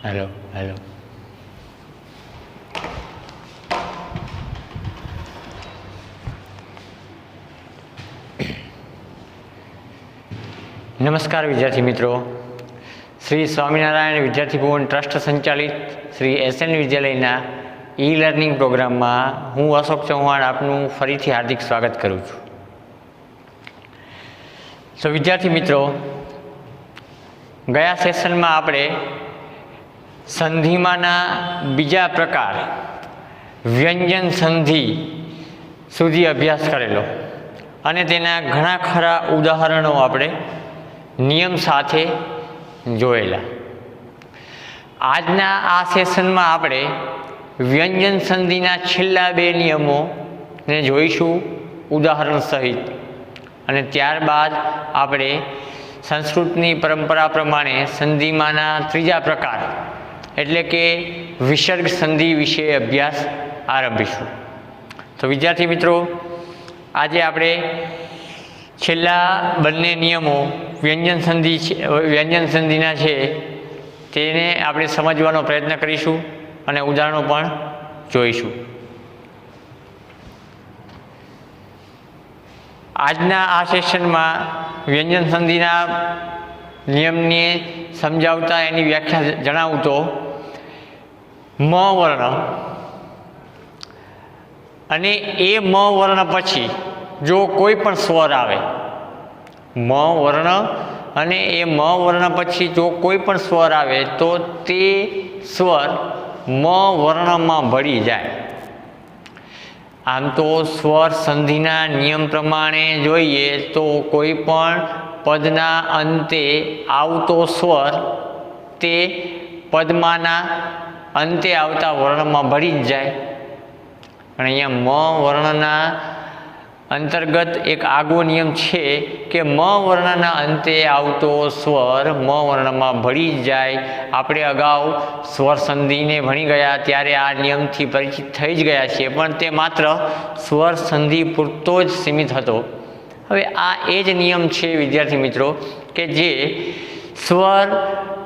Hello hello. नमस्कार विद्यार्थी मित्रों, श्री स्वामीनारायण विद्यार्थी भवन ट्रस्ट संचालित श्री एसएन विद्यालयना ई लर्निंग प्रोग्राम में हूँ अशोक चौहान आपનું ફરીથી हार्दिक स्वागत करूँ છું। तो विद्यार्थी मित्रों, गया सेशन में आपणे संधिमाना बीजा प्रकार व्यंजन संधि सुधी अभ्यास करेलो अने तेना घणा खरा उदाहरणों आपणे नियम साथे जोयेला। आजना आ सेशन में आपणे व्यंजन संधिना छेल्ला बे नियमों ने जोईशुं उदाहरण सहित, अने त्यारबाद आपणे संस्कृतनी परंपरा प्रमाणे संधिमाना त्रीजा प्रकार एटले के विसर्ग संधि विषे अभ्यास आरंभीशुं। तो विद्यार्थी मित्रों, आज आपणे छेल्ला बंने नियमों व्यंजन संधिना छे तेने आपणे समजवानो प्रयत्न करीशुं अने उदाहरणों पण जोईशुं। आजना आ सेशन में व्यंजन संधिना नियम ने समझावता एनी व्याख्या जणावुं तो म वर्ण अने ए म वर्ण पछी जो कोई पण स्वर आवे, म वर्ण अने ए म वर्ण पछी जो कोई पण स्वर आवे तो ते स्वर म वर्ण में भળી जाए। आम तो स्वर संधिना नियम प्रमाणे जोईए तो कोईपण पदना अंते आवतो स्वर ते पदमाना अंते आवता वर्ण में भળી ज जाए। पण अहींया म वर्णना अंतर्गत एक आगो नियम छे कि म वर्णना अंते आवतो स्वर म वर्ण में भળી ज जाए। आपणे अगाऊ स्वर संधि ने भणी गया त्यारे आ नियम थी परिचित थई ज गया छे, पण ते मात्र स्वर संधि पूरतो ज सीमित हतो। हवे आ ए ज नियम छे विद्यार्थी मित्रों के जे स्वर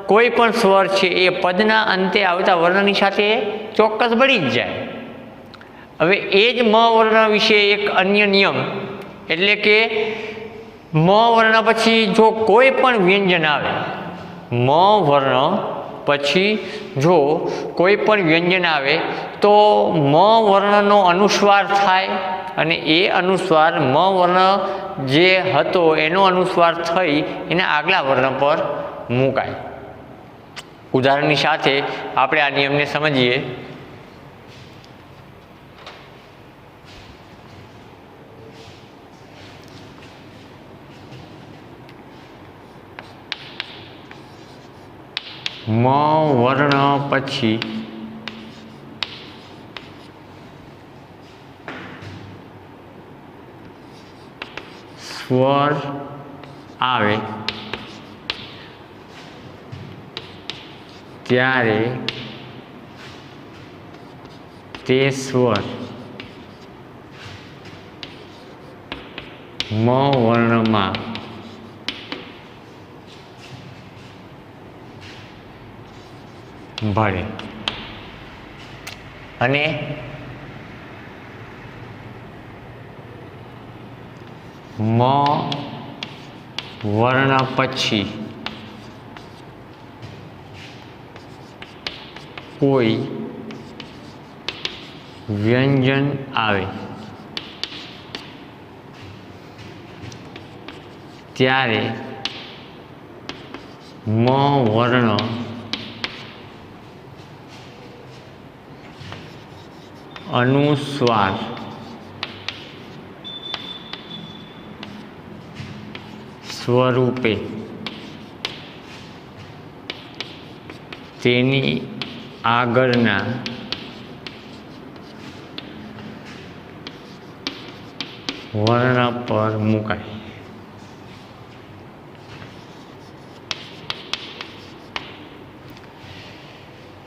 कोई पण स्वर छे ए पदना अंते आवता वर्णनी साथे चोक्कस भળી ज जाए। हवे ए ज म वर्ण विषे एक अन्य नियम एटले के म वर्ण पछी जो कोई पण व्यंजन आवे, म वर्ण पछी जो कोई पण व्यंजन आवे तो म वर्णनो अनुस्वार थाय अने ए अनुस्वार म वर्ण जे हतो एनो अनुस्वार थई एना आगला वर्ण पर मुकाय। उदाहरणनी साथे आपणे आ नियमने समजीए। म वर्ण पछी स्वर आवे त्यारे ते स्वर म वर्ण में भळे अने म वर्ण पछी कोई व्यंजन आवे त्यारे म वर्ण अनुस्वार स्वरूपे तेनी आगळना वर्ण पर मुकाय।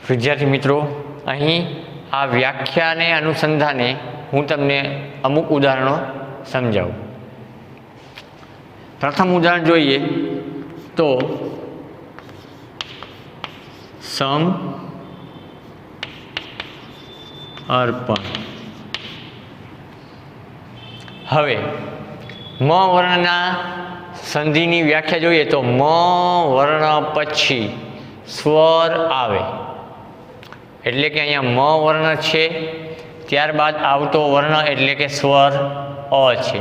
विद्यार्थी मित्रों, अहीं आ व्याख्या ने अनुसंधाने हूँ तमने अमुक उदाहरणों समझाऊँ। प्रथम उदाहरण जोईए तो સમ અર્પણ. હવે મ વર્ણના સંધિની વ્યાખ્યા જોઈએ તો મ વર્ણ પછી સ્વર આવે એટલે કે અહીંયા મ વર્ણ છે, ત્યારબાદ આવતો વર્ણ એટલે કે સ્વર અ છે,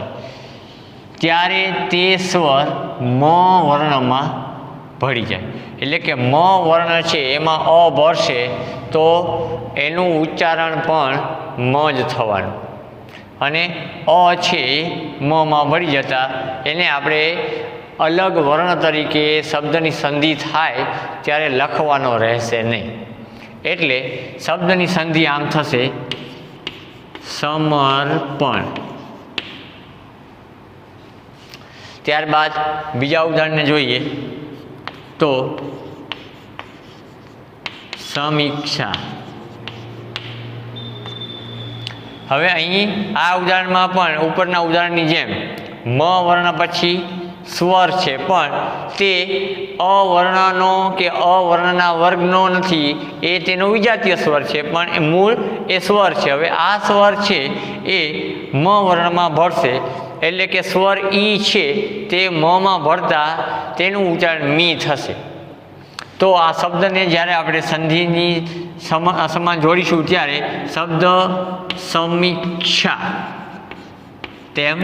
ત્યારે તે સ્વર મ વર્ણમાં ભળી જાય. એટલે કે મ વર્ણ છે એમાં અ ભળશે તો એનું ઉચ્ચારણ પણ મ જ થવાનું, અને અ છે એ મમાં ભળી જતા એને આપણે અલગ વર્ણ તરીકે શબ્દની સંધિ થાય ત્યારે લખવાનો રહેશે નહીં. એટલે શબ્દની સંધિ આમ થશે સમર્પણ. ત્યારબાદ બીજા ઉદાહરણને જોઈએ તો સમીક્ષા. હવે અહીં આ ઉદાહરણમાં પણ ઉપરના ઉદાહરણની જેમ મ વર્ણ પછી સ્વર છે, પણ તે અવર્ણનો કે અવર્ણના વર્ગનો નથી, એ તેનો વિજાતીય સ્વર છે, પણ મૂળ એ સ્વર છે. હવે આ સ્વર છે એ મ વર્ણમાં ભળશે એટલે કે સ્વર ઈ છે તે મમાં ભળતા તેનું ઉચ્ચારણ મી થશે. તો આ શબ્દને જ્યારે આપણે સંધિની સમાન જોડીશું ત્યારે શબ્દ સમીક્ષા તેમ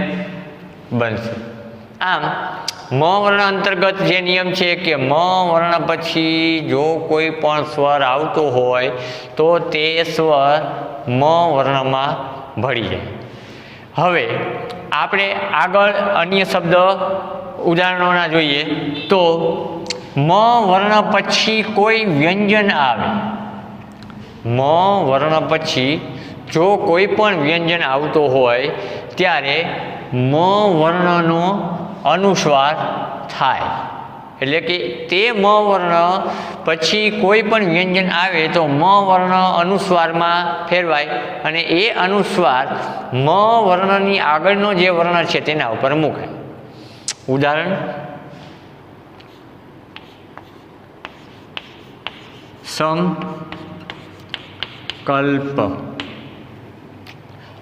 બનશે. આમ મ વર્ણ અંતર્ગત જે નિયમ છે કે મ વર્ણ પછી જો કોઈ પણ સ્વર આવતો હોય તો તે સ્વર મ વર્ણમાં ભળી જાય. હવે આપણે આગળ અન્ય શબ્દ ઉદાહરણોના જોઈએ તો મ વર્ણ પછી કોઈ વ્યંજન આવે. મ વર્ણ પછી જો કોઈ પણ વ્યંજન આવતો હોય ત્યારે મ વર્ણનો અનુસ્વાર થાય. એટલે કે તે મ વર્ણ પછી કોઈ પણ વ્યંજન આવે તો મ વર્ણ અનુસ્વારમાં ફેરવાય અને એ અનુસ્વાર મ વર્ણની આગળનો જે વર્ણ છે તેના ઉપર મૂકાય. ઉદાહરણ સંકલ્પ.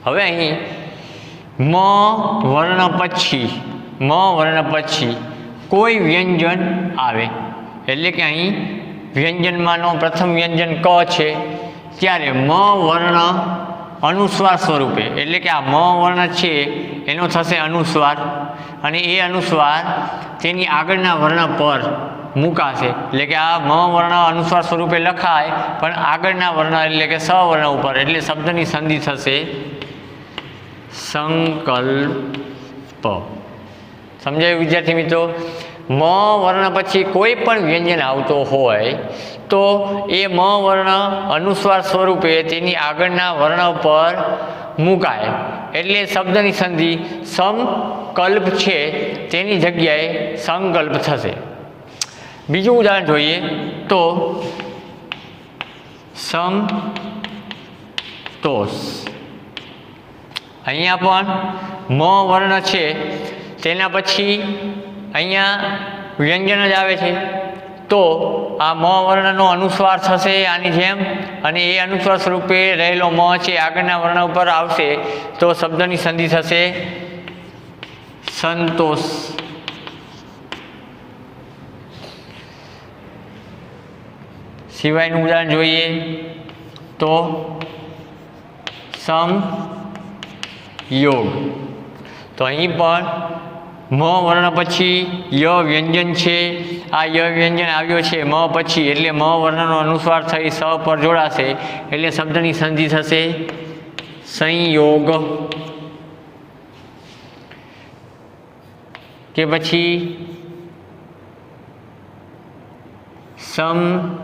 હવે અહીં મ વર્ણ પછી કોઈ વ્યંજન આવે એટલે કે અહીં વ્યંજનમાંનો પ્રથમ વ્યંજન ક છે ત્યારે મ વર્ણ અનુસ્વાર સ્વરૂપે એટલે કે આ મ વર્ણ છે એનો થશે અનુસ્વાર અને એ અનુસ્વાર તેની આગળના વર્ણ પર મૂકાશે. એટલે કે આ મ વર્ણ અનુસ્વાર સ્વરૂપે લખાય પણ આગળના વર્ણ એટલે કે સ વર્ણ ઉપર, એટલે શબ્દની સંધિ થશે સંકલ્પ. સમજાયું વિદ્યાર્થી મિત્રો? મ વર્ણ પછી કોઈ પણ વ્યંજન આવતો હોય તો એ મ વર્ણ અનુસ્વાર સ્વરૂપે તેની આગળના વર્ણ પર મૂકાય એટલે શબ્દની સંધિ સમકલ્પ છે તેની જગ્યાએ સંકલ્પ થશે. બીજું ઉદાહરણ જોઈએ તો સંતોષ. અહીંયા પણ મ વર્ણ છે તેના પછી અહીંયા વ્યંજન જ આવે છે તો આ મ વર્ણનો અનુસ્વાર થશે આની જેમ અને એ અનુસ્વાર સ્વરૂપે રહેલો મ છે આગળના વર્ણ ઉપર આવશે તો શબ્દની સંધિ થશે સંતોષ. સિવાયનું ઉદાહરણ જોઈએ તો સમયોગ. તો અહીં પણ મ વર્ણ પછી ય વ્યંજન છે, આ ય વ્યંજન આવ્યો છે મ પછી એટલે મ વર્ણનો અનુસ્વાર થઈ સ પર જોડાશે એટલે શબ્દની સંધિ થશે સંયોગ. કે પછી સમહર્તા.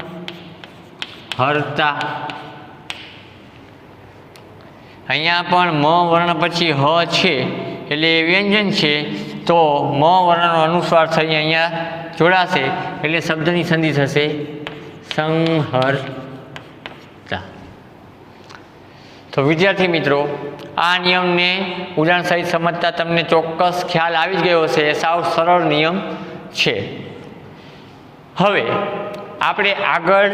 અહીંયા પણ મ વર્ણ પછી હ છે એટલે એ વ્યંજન છે તો મ વર્ણનો અનુસ્વાર થઈ અહીંયા જોડાશે એટલે શબ્દની સંધિ થશે સંહર્તા. તો વિદ્યાર્થી મિત્રો આ નિયમને ઉદાહરણ સહિત સમજતા તમને ચોક્કસ ખ્યાલ આવી જ ગયો હશે. સાવ સરળ નિયમ છે. હવે આપણે આગળ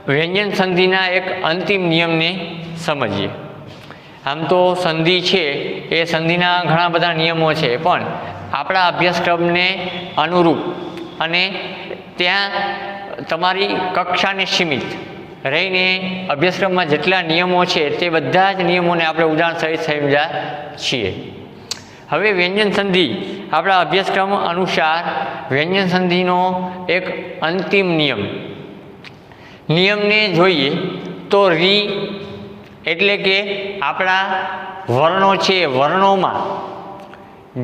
વ્યંજન સંધિના એક અંતિમ નિયમને સમજીએ. આમ તો સંધિ છે એ સંધિના ઘણા બધા નિયમો છે, પણ આપણા અભ્યાસક્રમને અનુરૂપ અને ત્યાં તમારી કક્ષાને સીમિત રહીને અભ્યાસક્રમમાં જેટલા નિયમો છે તે બધા જ નિયમોને આપણે ઉદાહરણ સહિત સમજ્યા છીએ. હવે વ્યંજન સંધિ આપણા અભ્યાસક્રમ અનુસાર વ્યંજન સંધિનો એક અંતિમ નિયમને જોઈએ તો રી એટલે કે આપણા વર્ણો છે, વર્ણોમાં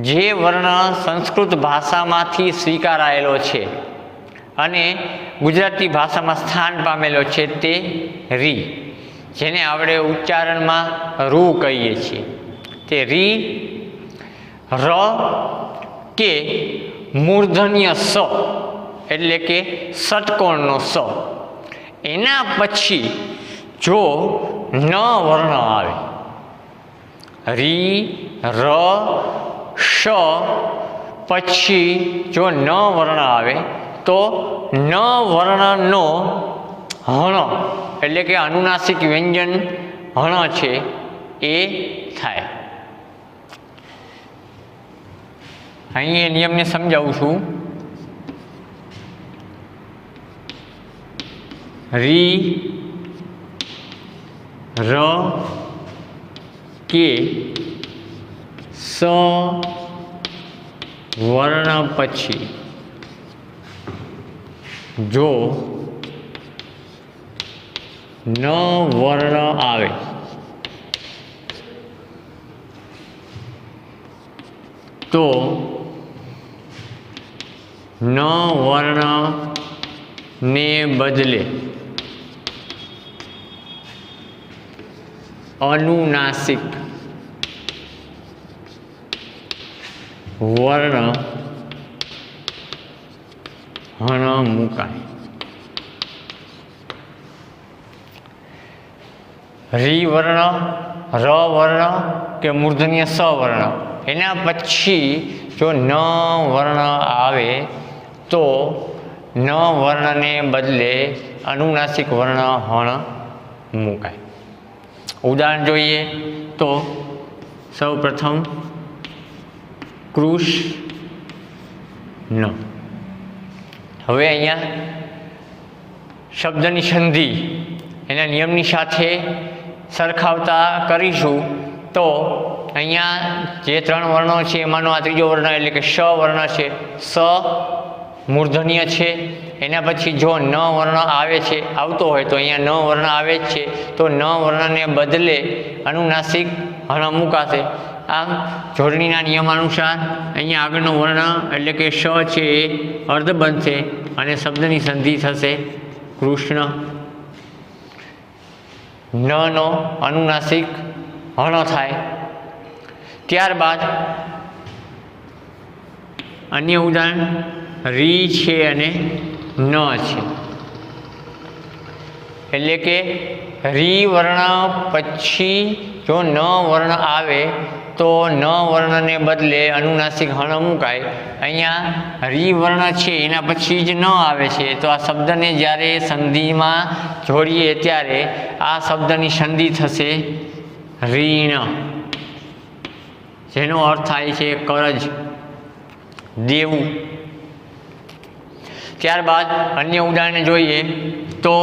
જે વર્ણ સંસ્કૃત ભાષામાંથી સ્વીકારાયેલો છે અને ગુજરાતી ભાષામાં સ્થાન પામેલો છે તે રી, જેને આપણે ઉચ્ચારણમાં રૂ કહીએ છીએ. તે રી, ર કે મૂર્ધન્ય સ એટલે કે ષટકોણનો સ, એના પછી જો ન વર્ણ આવે, રી, ર, શ પછી જો ન વર્ણ આવે તો ન વર્ણનો હણ એટલે કે અનુનાસિક વ્યંજન હણ છે એ થાય. અહીં એ નિયમને સમજાવું છું. રી, ર કે સ વર્ણ પછી જો ન વર્ણ આવે તો ન વર્ણને બદલે અનુનાસિક વર્ણ હણ મુકાય. રી વર્ણ, ર વર્ણ કે મૂર્ધન્ય સ વર્ણ, એના પછી જો ન વર્ણ આવે તો ન વર્ણને બદલે અનુનાસિક વર્ણ હણ મુકાય. ઉદાહરણ જોઈએ તો સૌ પ્રથમ કૃષ્ણ. હવે અહીંયા શબ્દની સંધિ એના નિયમની સાથે સરખાવતા કરીશું તો અહીંયા જે ત્રણ વર્ણો છે એમાંનો આ ત્રીજો વર્ણ એટલે કે શ વર્ણ છે. સ મૂર્ધન્ય છે, એના પછી જો ન વર્ણ આવે છે, આવતો હોય તો અહીંયા ન વર્ણ આવે જ છે તો ન વર્ણને બદલે અનુનાસિક હણ મુકાશે. આમ જોડણીના નિયમાનુસાર અહીંયા આગળનો વર્ણ એટલે કે શ છે એ અર્ધ બનશે અને શબ્દની સંધિ થશે કૃષ્ણ. નો અનુનાસિક હણ થાય. ત્યારબાદ અન્ય ઉદાહરણ રી છે અને ન છે, એટલે કે રી વર્ણ પછી જો ન વર્ણ આવે તો ન વર્ણને બદલે અનુનાસિક હણ મુકાય. અહીંયા રી વર્ણ છે એના પછી જ ન આવે છે તો આ શબ્દને જ્યારે સંધિમાં જોડીએ ત્યારે આ શબ્દની સંધિ થશે રીણ, જેનો અર્થ થાય છે કરજ, દેવું. ત્યારબાદ અન્ય ઉદાહરણ જોઈએ તો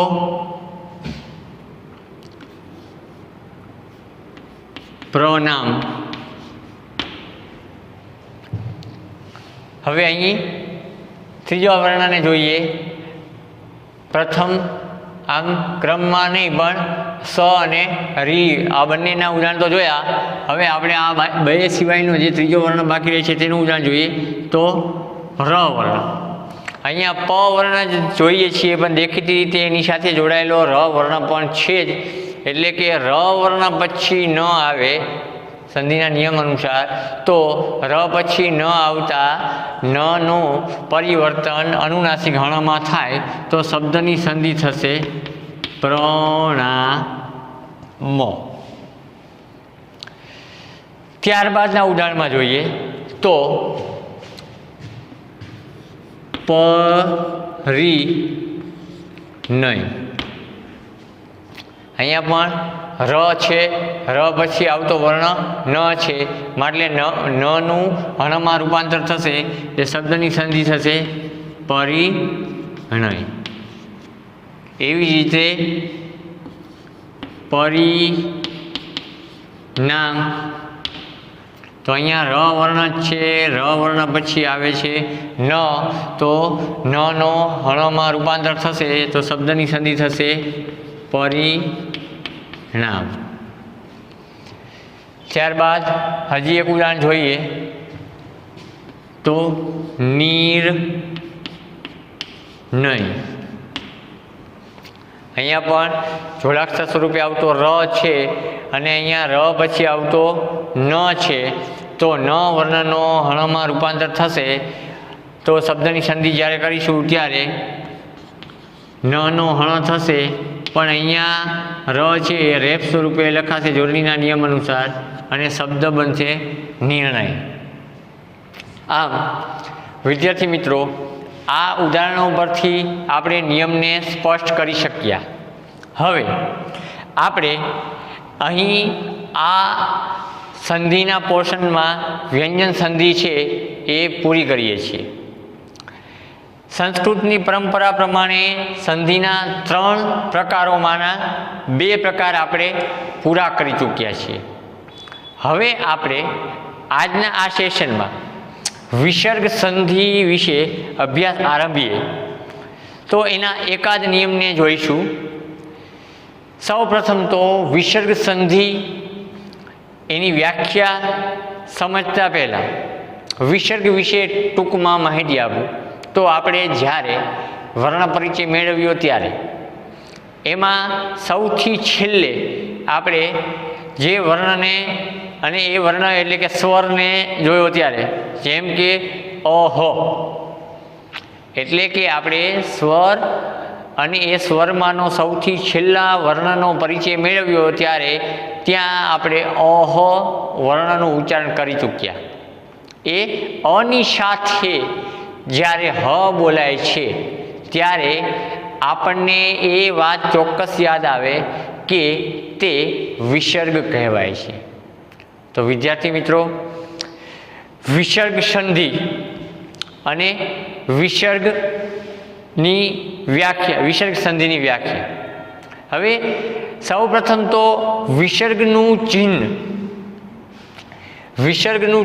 પ્રનામ. હવે અહીં ત્રીજા વર્ણને જોઈએ. પ્રથમ આમ ક્રમમાં નહીં પણ સ અને રી આ બંનેના ઉદાહરણ તો જોયા. હવે આપણે આ બે સિવાયનો જે ત્રીજો વર્ણ બાકી રહે છે તેનું ઉદાહરણ જોઈએ તો ર વર્ણ. અહીંયા પ વર્ણ જ જોઈએ છીએ પણ દેખીતી રીતે એની સાથે જોડાયેલો ર વર્ણ પણ છે જ, એટલે કે ર વર્ણ પછી ન આવે સંધિના નિયમ અનુસાર તો ર પછી ન આવતા નનું પરિવર્તન અનુનાસિક હણમાં થાય તો શબ્દની સંધિ થશે પ્રણામ. ત્યારબાદના ઉદાહરણમાં જોઈએ તો નહીં. અહીંયા પણ ર છે, ર પછી આવતો વર્ણ ન છે, એટલે નનું હણમાં રૂપાંતર થશે એ શબ્દની સંધિ થશે પરિણય. એવી જ રીતે પરિણામ, તો અહીંયા ર વર્ણ જ છે, ર વર્ણ પછી આવે છે ન, તો નનો હણમાં રૂપાંતર થશે તો શબ્દની સંધિ થશે પરિણામ. ત્યારબાદ હજી એક ઉદાહરણ જોઈએ તો નિર્ણય. અહીંયા પણ જોડાક્ષર સ્વરૂપે આવતો ર છે અને અહીંયા ર પછી આવતો ન છે, તો ન વર્ણનો હણમાં રૂપાંતર થશે તો શબ્દની સંધિ જ્યારે કરીશું ત્યારે નનો હણ થશે, પણ અહીંયા ર છે એ રેપ સ્વરૂપે લખાશે જોડણીના નિયમ અનુસાર અને શબ્દ બનશે નિર્ણય. આમ વિદ્યાર્થી મિત્રો, આ ઉદાહરણો પરથી આપણે નિયમને સ્પષ્ટ કરી શક્યા. હવે આપણે અહીં આ સંધિના પોર્શનમાં વ્યંજન સંધિ છે એ પૂરી કરીએ છીએ. સંસ્કૃતની પરંપરા પ્રમાણે સંધિના 3 પ્રકારોમાંના 2 પ્રકાર આપણે પૂરા કરી ચૂક્યા છીએ. હવે આપણે આજના આ સેશનમાં વિસર્ગ સંધિ વિશે અભ્યાસ આરંભીએ તો એના એકાદ નિયમને જોઈશું. સૌ પ્રથમ તો વિસર્ગ સંધિ એની વ્યાખ્યા સમજતા પહેલાં વિસર્ગ વિશે ટૂંકમાં માહિતી આપું તો આપણે જ્યારે વર્ણ પરિચય મેળવ્યો ત્યારે એમાં સૌથી છેલ્લે આપણે જે વર્ણને અને એ વર્ણ એટલે કે સ્વરને જોયો ત્યારે, જેમ કે અહ, એટલે કે આપણે સ્વર અને એ સ્વરમાંનો સૌથી છેલ્લા વર્ણનો પરિચય મેળવ્યો ત્યારે ત્યાં આપણે અહ વર્ણનું ઉચ્ચારણ કરી ચૂક્યા. એ અની સાથે જ્યારે હ બોલાય છે ત્યારે આપણને એ વાત ચોક્કસ યાદ આવે કે તે વિસર્ગ કહેવાય છે. તો વિદ્યાર્થી મિત્રો, વિસર્ગ સંધિ અને વિસર્ગની વ્યાખ્યા, વિસર્ગ સંધિની વ્યાખ્યા. હવે સૌ પ્રથમ તો વિસર્ગનું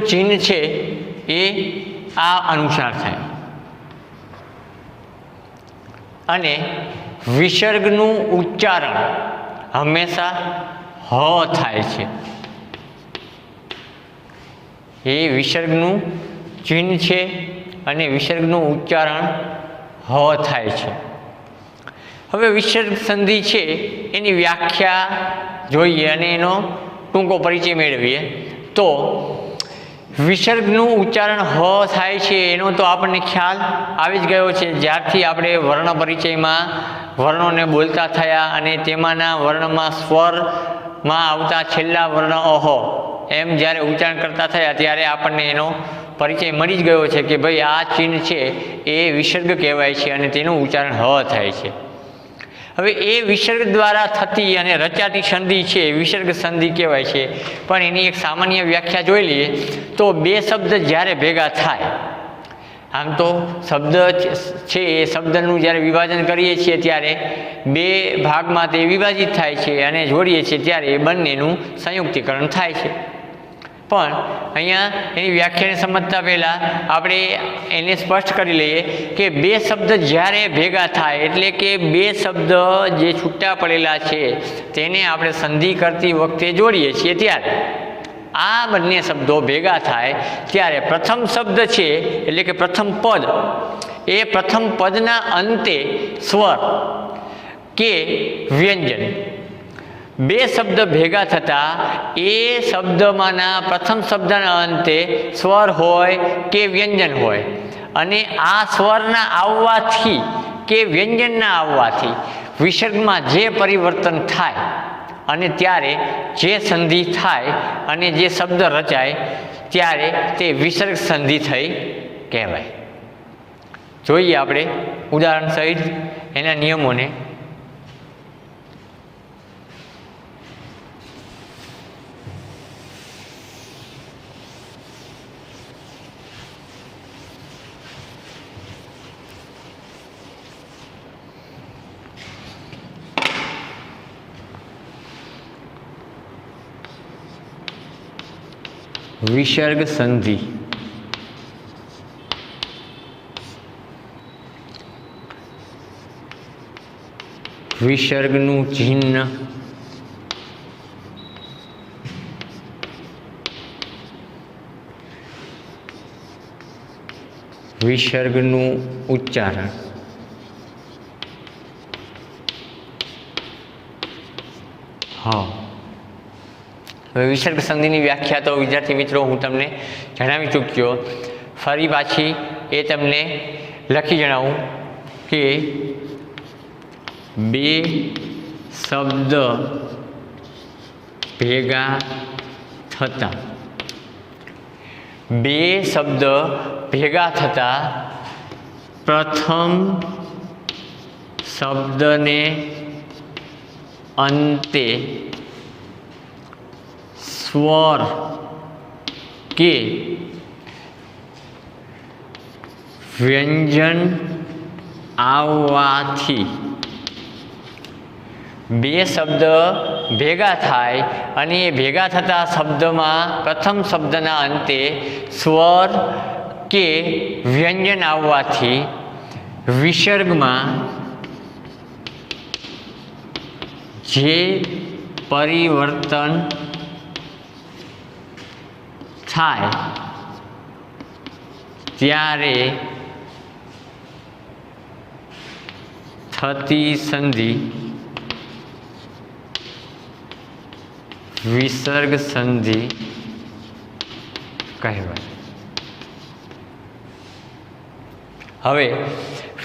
ચિહ્ન છે એ આ અનુસાર થાય અને વિસર્ગનું ઉચ્ચારણ હંમેશા હ થાય છે. એ વિસર્ગનું ચિહ્ન છે અને વિસર્ગનું ઉચ્ચારણ હ થાય છે. હવે વિસર્ગ સંધિ છે એની વ્યાખ્યા જોઈએ અને એનો ટૂંકો પરિચય મેળવીએ તો વિસર્ગનું ઉચ્ચારણ હ થાય છે એનો તો આપણને ખ્યાલ આવી જ ગયો છે જ્યારથી આપણે વર્ણ પરિચયમાં વર્ણોને બોલતા થયા અને તેમાંના વર્ણમાં સ્વરમાં આવતા છેલ્લા વર્ણ અહ એમ જ્યારે ઉચ્ચારણ કરતા થયા ત્યારે આપણને એનો પરિચય મળી જ ગયો છે કે ભાઈ આ ચિહ્ન છે એ વિસર્ગ કહેવાય છે અને તેનું ઉચ્ચારણ હ થાય છે. હવે એ વિસર્ગ દ્વારા થતી અને રચાતી સંધિ છે વિસર્ગ સંધિ કહેવાય છે. પણ એની એક સામાન્ય વ્યાખ્યા જોઈ લઈએ તો 2 શબ્દ જ્યારે ભેગા થાય, આમ તો શબ્દ છે એ શબ્દનું જ્યારે વિભાજન કરીએ છીએ ત્યારે 2 ભાગમાં તે વિભાજિત થાય છે અને જોડીએ છીએ ત્યારે એ બંનેનું સંયુક્તીકરણ થાય છે. પણ અહીંયા એની વ્યાખ્યાને સમજતા પહેલાં આપણે એને સ્પષ્ટ કરી લઈએ કે 2 શબ્દ જ્યારે ભેગા થાય એટલે કે 2 શબ્દ જે છૂટા પડેલા છે તેને આપણે સંધિ કરતી વખતે જોડીએ છીએ ત્યારે આ બંને શબ્દો ભેગા થાય ત્યારે પ્રથમ શબ્દ છે એટલે કે પ્રથમ પદ, એ પ્રથમ પદના અંતે સ્વર કે વ્યંજન 2 શબ્દ ભેગા થતાં એ શબ્દમાંના પ્રથમ શબ્દના અંતે સ્વર હોય કે વ્યંજન હોય અને આ સ્વરના આવવાથી કે વ્યંજનના આવવાથી વિસર્ગમાં જે પરિવર્તન થાય અને ત્યારે જે સંધિ થાય અને જે શબ્દ રચાય ત્યારે તે વિસર્ગ સંધિ થઈ કહેવાય. જોઈએ આપણે ઉદાહરણ સહિત એના નિયમોને. વિસર્ગ સંધિ. વિસર્ગનું ચિહ્ન, વિસર્ગનું ઉચ્ચારણ. હા, હવે વિસર્ગ સંધિની વ્યાખ્યા તો વિદ્યાર્થી મિત્રો હું તમને જણાવી ચૂક્યો. ફરી પાછી એ તમને લખી જણાવું કે બે શબ્દ ભેગા થતા, બે શબ્દ ભેગા થતા પ્રથમ શબ્દને અંતે સ્વર કે વ્યંજન આવવાથી, બે શબ્દ ભેગા થાય અને એ ભેગા થતા શબ્દમાં પ્રથમ શબ્દના અંતે સ્વર કે વ્યંજન આવવાથી વિસર્ગમાં જે પરિવર્તન થાય ત્યારે થતી સંધિ વિસર્ગ સંધિ કહેવાય. હવે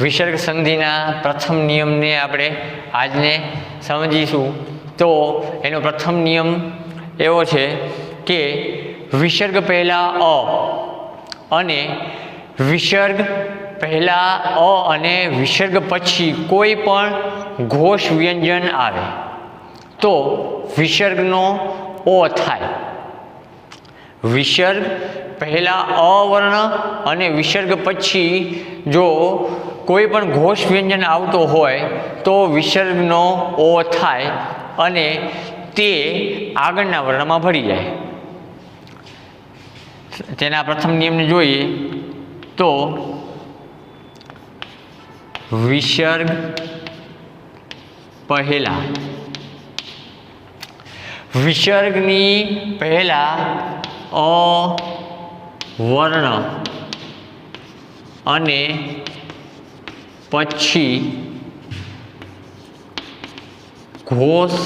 વિસર્ગ સંધિના પ્રથમ નિયમને આપણે આજને સમજીશું. તો એનો પ્રથમ નિયમ એવો છે કે વિસર્ગ પહેલાં અ અને વિસર્ગ પહેલાં અ અને વિસર્ગ પછી કોઈ પણ ઘોષ વ્યંજન આવે તો વિસર્ગનો ઓ થાય. વિસર્ગ પહેલાં અ વર્ણ અને વિસર્ગ પછી જો કોઈ પણ ઘોષ વ્યંજન આવતો હોય તો વિસર્ગનો ઓ થાય અને તે આગળના વર્ણમાં ભળી જાય. તેના પ્રથમ નિયમને જોઈએ તો વિસર્ગ પહેલા, વિસર્ગની પહેલા અ વર્ણ અને પછી ઘોષ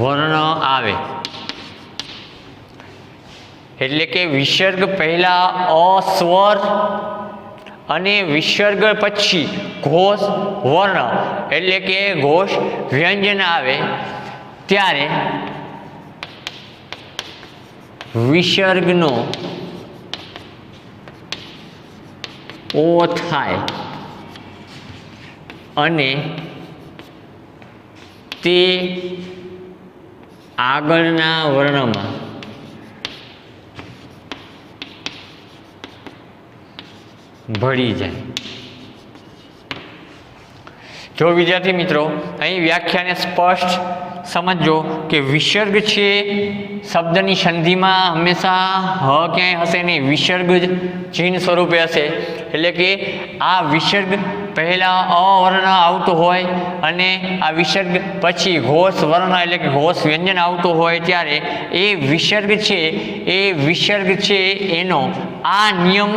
વર્ણ આવે. એટલે કે વિસર્ગ પહેલા અ સ્વર અને વિસર્ગ પછી ઘોષ વર્ણ એટલે કે ઘોષ વ્યંજન આવે ત્યારે વિસર્ગનો ઓ થાય અને તે આગળના વર્ણમાં ભળી જાય. જો વિદ્યાર્થી મિત્રો અહીં વ્યાખ્યાને સ્પષ્ટ સમજો કે વિસર્ગ છે શબ્દની સંધિમાં હંમેશા હ ક્યાંય હશે નહીં, વિસર્ગ જ ચિહ્ન સ્વરૂપે હશે. એટલે કે આ વિસર્ગ પહેલાં અ વર્ણ આવતો હોય અને આ વિસર્ગ પછી ઘોષ વર્ણ એટલે કે ઘોષ વ્યંજન આવતો હોય ત્યારે એ વિસર્ગ છે એનો આ નિયમ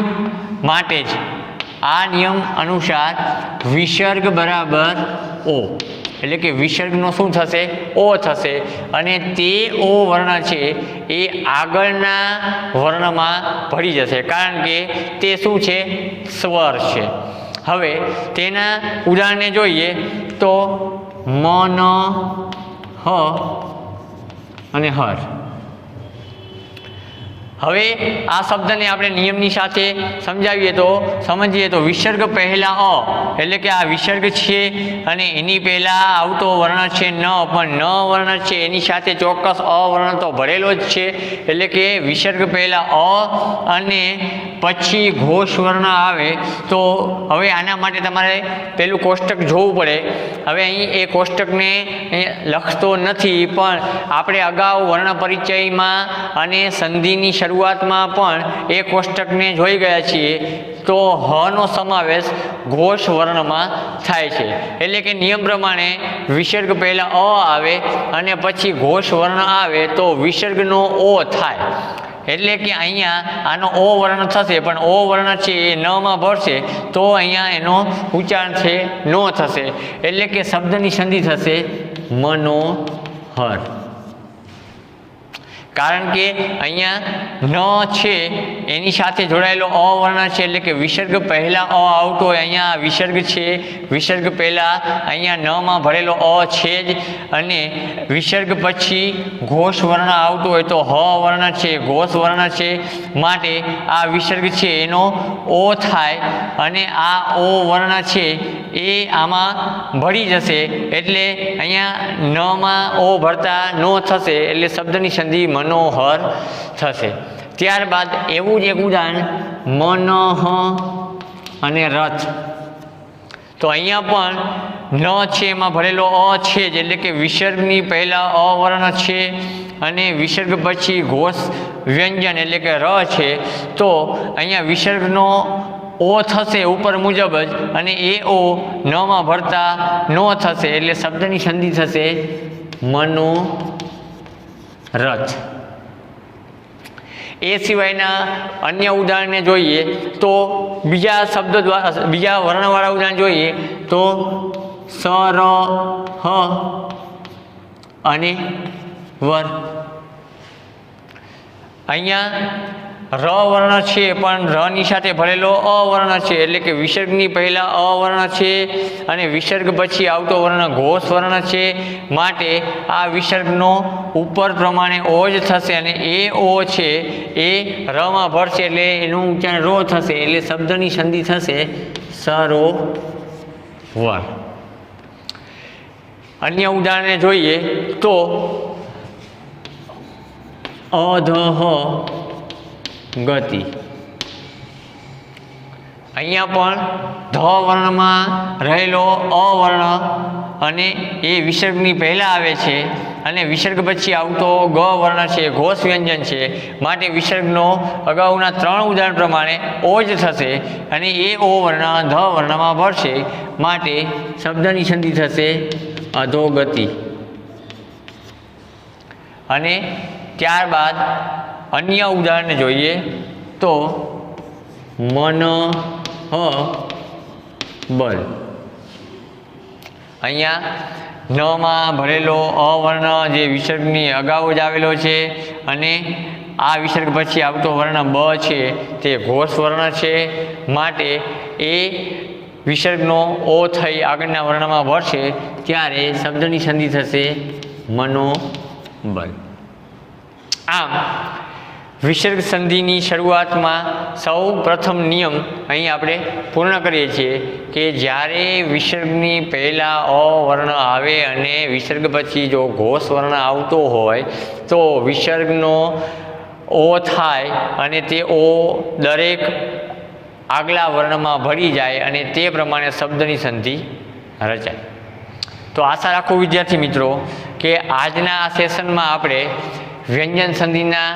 માટે જ, આ નિયમ અનુસાર વિસર્ગ બરાબર ઓ એટલે કે વિસર્ગનો શું થશે? ઓ થશે અને તે ઓ વર્ણ છે એ આગળના વર્ણમાં ભળી જશે કારણ કે તે શું છે? સ્વર છે. હવે તેના ઉદાહરણને જોઈએ તો મ, ન, હ અને હર. હવે આ શબ્દને આપણે નિયમની સાથે સમજીએ તો વિસર્ગ પહેલાં અ એટલે કે આ વિસર્ગ છે અને એની પહેલાં આવતો વર્ણ છે ન, પણ ન વર્ણ છે એની સાથે ચોક્કસ અ વર્ણ તો ભરેલો જ છે. એટલે કે વિસર્ગ પહેલાં અ અને પછી ઘોષ વર્ણ આવે તો હવે આના માટે તમારે પેલું કોષ્ટક જોવું પડે. હવે અહીં એ કોષ્ટકને લખતો નથી, પણ આપણે અગાઉ વર્ણ પરિચયમાં અને સંધિની શરૂઆતમાં પણ એ કોષ્ટકને જોઈ ગયા છીએ. તો હનો સમાવેશ ઘોષ વર્ણમાં થાય છે. એટલે કે નિયમ પ્રમાણે વિસર્ગ પહેલાં અ આવે અને પછી ઘોષ વર્ણ આવે તો વિસર્ગનો ઓ થાય. એટલે કે અહીંયા આનો ઓ વર્ણ થશે, પણ ઓ વર્ણ છે એ નમાં ભળશે તો અહીંયા એનો ઉચ્ચારણ છે નો થશે. એટલે કે શબ્દની સંધિ થશે મનોહર. કારણ કે અહીંયા ન છે એની સાથે જોડાયેલો અ વર્ણ છે, એટલે કે વિસર્ગ પહેલાં અ આવતો હોય. અહીંયા વિસર્ગ છે, વિસર્ગ પહેલાં અહીંયા નમાં ભરેલો અ છે જ, અને વિસર્ગ પછી ઘોષ વર્ણ આવતો હોય તો હ વર્ણ છે, ઘોષ વર્ણ છે, માટે આ વિસર્ગ છે એનો ઓ થાય અને આ ઓ વર્ણ છે એ આમાં ભળી જશે. એટલે અહીંયા નમાં ઓ ભરતા નો થશે, એટલે શબ્દની સંધિ મનોહર થશે. ત્યારબાદ એવું જ એક ઉદાહરણ મનઃ અને રથ. તો અહીંયા પણ ન છે એમાં ભરેલો અ છે જ, એટલે કે વિસર્ગની પહેલાં અ વર્ણ છે અને વિસર્ગ પછી ઘોષ વ્યંજન એટલે કે ર છે. તો અહીંયા વિસર્ગનો ઓ થશે ઉપર મુજબ જ, અને એ ઓ નમાં ભરતા નો થશે, એટલે શબ્દની સંધિ થશે મનોરથ. એ સિવાયના અન્ય ઉદાહરણને જોઈએ તો બીજા શબ્દ દ્વારા બીજા વર્ણવાળા ઉદાહરણ જોઈએ તો સ, ર, હ અને વર. અહીંયા ર વર્ણ છે પણ રની સાથે ભરેલો અ વર્ણ છે, એટલે કે વિસર્ગની પહેલાં અ વર્ણ છે અને વિસર્ગ પછી આવતો વર્ણ ઘોષ વર્ણ છે. માટે આ વિસર્ગનો ઉપર પ્રમાણે ઓ જ થશે અને એ ઓ છે એ રમાં ભરશે એટલે એનું ઉચ્ચારણ રો થશે. એટલે શબ્દની સંધિ થશે સરોવર. અન્ય ઉદાહરણને જોઈએ તો અધઃ ગતિ. અહીંયા પણ ધ વર્ણમાં રહેલો અ વર્ણ અને એ વિસર્ગની પહેલાં આવે છે અને વિસર્ગ પછી આવતો ગ વર્ણ છે, ઘોષ વ્યંજન છે. માટે વિસર્ગનો અગાઉના 3 ઉદાહરણ પ્રમાણે ઓ જ થશે અને એ ઓ વર્ણ ધ વર્ણમાં ભળશે. માટે શબ્દની સંધિ થશે અધોગતિ. અને ત્યારબાદ અન્ય ઉદાહરણ જોઈએ તો મનઃ બલ. અહીંયા નમાં ભરેલો અ વર્ણ જે વિસર્ગની અગાઉ જ આવેલો છે અને આ વિસર્ગ પછી આવતો વર્ણ બ છે તે ઘોષ વર્ણ છે. માટે એ વિસર્ગનો ઓ થઈ આગળના વર્ણમાં ભળશે ત્યારે શબ્દની સંધિ થશે મનોબલ. આમ વિસર્ગ સંધિની શરૂઆતમાં સૌ પ્રથમ નિયમ અહીં આપણે પૂર્ણ કરીએ છીએ કે જ્યારે વિસર્ગની પહેલાં અ વર્ણ આવે અને વિસર્ગ પછી જો ઘોષ વર્ણ આવતો હોય તો વિસર્ગનો ઓ થાય અને તે ઓ દરેક આગલા વર્ણમાં ભળી જાય અને તે પ્રમાણે શબ્દની સંધિ રચાય. તો આશા રાખું વિદ્યાર્થી મિત્રો કે આજના આ સેશનમાં આપણે વ્યંજન સંધિના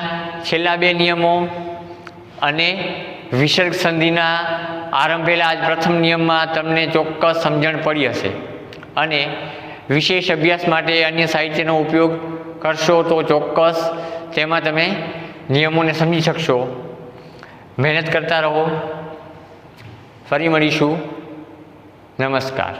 છેલ્લા 2 નિયમો અને વિસર્ગ સંધિના આરંભેલા આજ પ્રથમ નિયમમાં તમને ચોક્કસ સમજણ પડી હશે. અને વિશેષ અભ્યાસ માટે અન્ય સાહિત્યનો ઉપયોગ કરશો તો ચોક્કસ તેમાં તમે નિયમોને સમજી શકશો. મહેનત કરતા રહો. ફરી મળીશું. નમસ્કાર.